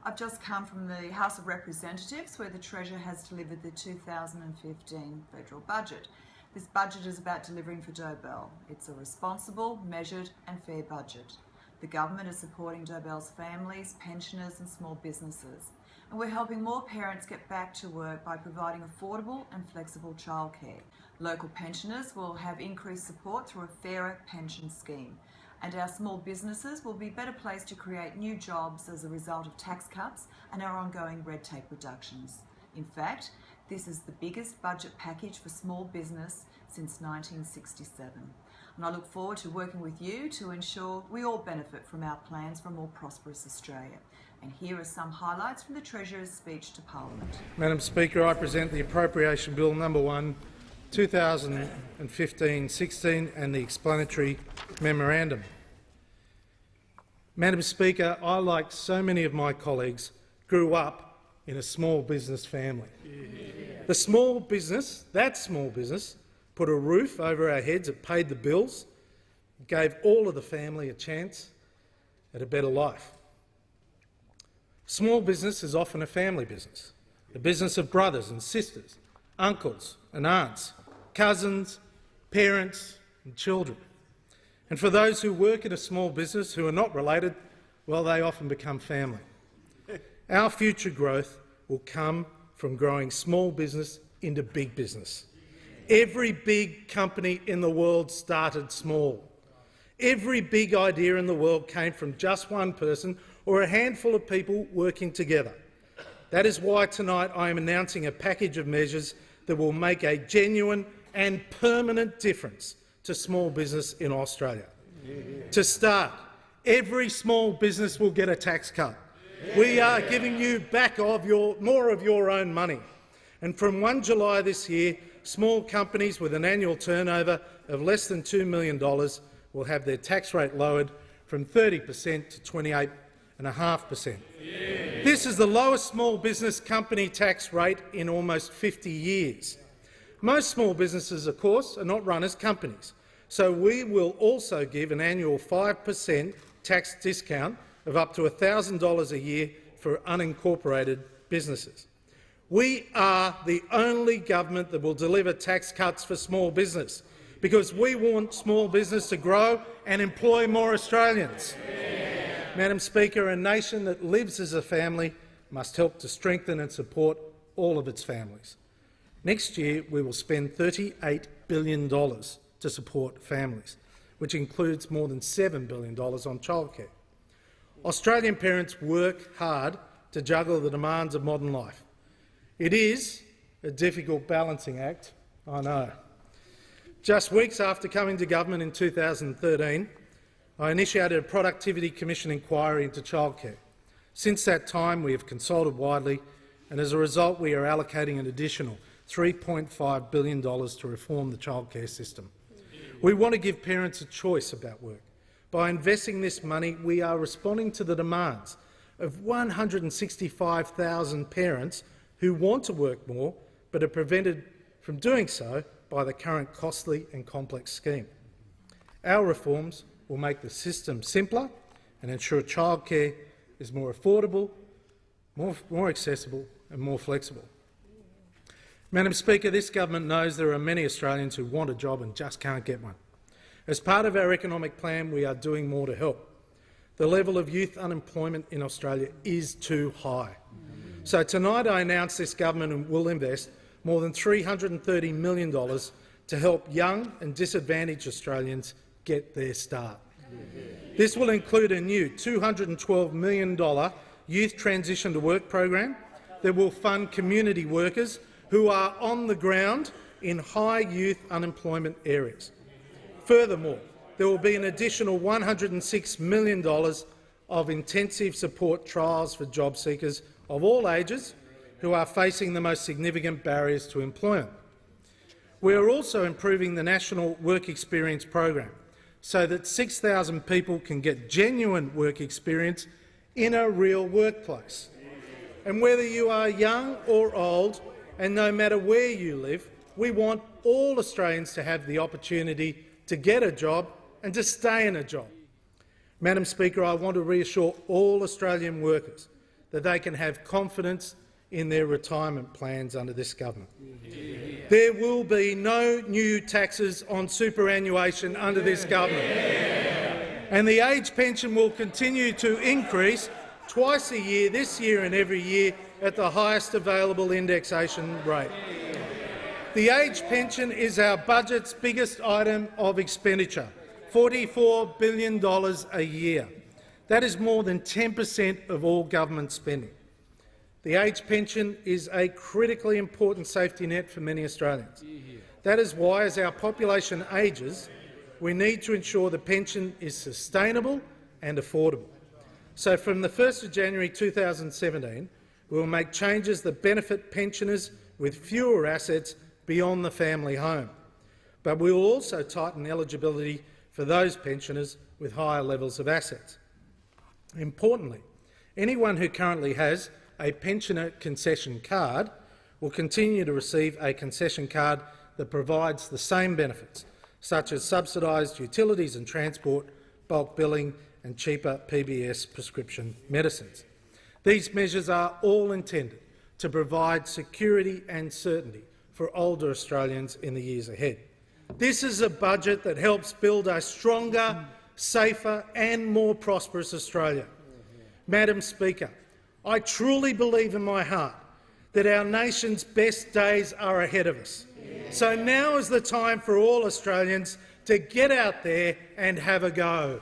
I've just come from the House of Representatives, where the Treasurer has delivered the 2015 federal budget. This budget is about delivering for Dobell. It's a responsible, measured and fair budget. The government is supporting Dobell's families, pensioners and small businesses. And we're helping more parents get back to work by providing affordable and flexible childcare. Local pensioners will have increased support through a fairer pension scheme. And our small businesses will be better placed to create new jobs as a result of tax cuts and our ongoing red tape reductions. In fact, this is the biggest budget package for small business since 1967. And I look forward to working with you to ensure we all benefit from our plans for a more prosperous Australia. And here are some highlights from the Treasurer's speech to Parliament. Madam Speaker, I present the Appropriation Bill No. 1, 2015-16 and the explanatory memorandum. Madam Speaker, I, like so many of my colleagues, grew up in a small business family. The small business, put a roof over our heads, it paid the bills, gave all of the family a chance at a better life. Small business is often a family business, the business of brothers and sisters, uncles and aunts, cousins, parents and children. And for those who work in a small business who are not related, well, they often become family. Our future growth will come from growing small business into big business. Every big company in the world started small. Every big idea in the world came from just one person or a handful of people working together. That is why tonight I am announcing a package of measures that will make a genuine and permanent difference to small business in Australia. To start, every small business will get a tax cut. We are giving you back more of your own money. And from 1 July this year, small companies with an annual turnover of less than $2 million will have their tax rate lowered from 30% to 28.5%. This is the lowest small business company tax rate in almost 50 years. Most small businesses, of course, are not run as companies, so we will also give an annual 5% tax discount of up to $1,000 a year for unincorporated businesses. We are the only government that will deliver tax cuts for small business, because we want small business to grow and employ more Australians. Madam Speaker, a nation that lives as a family must help to strengthen and support all of its families. Next year we will spend $38 billion to support families, which includes more than $7 billion on childcare. Australian parents work hard to juggle the demands of modern life. It is a difficult balancing act, I know. Just weeks after coming to government in 2013, I initiated a Productivity Commission inquiry into childcare. Since that time, we have consulted widely, and as a result, we are allocating an additional $3.5 billion to reform the childcare system. We want to give parents a choice about work. By investing this money, we are responding to the demands of 165,000 parents who want to work more but are prevented from doing so by the current costly and complex scheme. Our reforms will make the system simpler and ensure childcare is more affordable, more accessible and more flexible. Madam Speaker, this government knows there are many Australians who want a job and just can't get one. As part of our economic plan, we are doing more to help. The level of youth unemployment in Australia is too high. So tonight I announce this government will invest more than $330 million to help young and disadvantaged Australians get their start. This will include a new $212 million Youth Transition to Work program that will fund community workers who are on the ground in high youth unemployment areas. Furthermore, there will be an additional $106 million of intensive support trials for job seekers of all ages who are facing the most significant barriers to employment. We are also improving the National Work Experience program so that 6,000 people can get genuine work experience in a real workplace. And whether you are young or old, and no matter where you live, we want all Australians to have the opportunity to get a job and to stay in a job. Madam Speaker, I want to reassure all Australian workers that they can have confidence in their retirement plans under this government. There will be no new taxes on superannuation under this government. And the age pension will continue to increase twice a year, this year and every year, at the highest available indexation rate. The age pension is our budget's biggest item of expenditure, $44 billion a year. That is more than 10% of all government spending. The age pension is a critically important safety net for many Australians. That is why, as our population ages, we need to ensure the pension is sustainable and affordable. So from the 1st of January 2017, we will make changes that benefit pensioners with fewer assets beyond the family home. But we will also tighten eligibility for those pensioners with higher levels of assets. Importantly, anyone who currently has a pensioner concession card will continue to receive a concession card that provides the same benefits, such as subsidised utilities and transport, bulk billing and cheaper PBS prescription medicines. These measures are all intended to provide security and certainty for older Australians in the years ahead. This is a budget that helps build a stronger, safer and more prosperous Australia. Madam Speaker, I truly believe in my heart that our nation's best days are ahead of us. So now is the time for all Australians to get out there and have a go.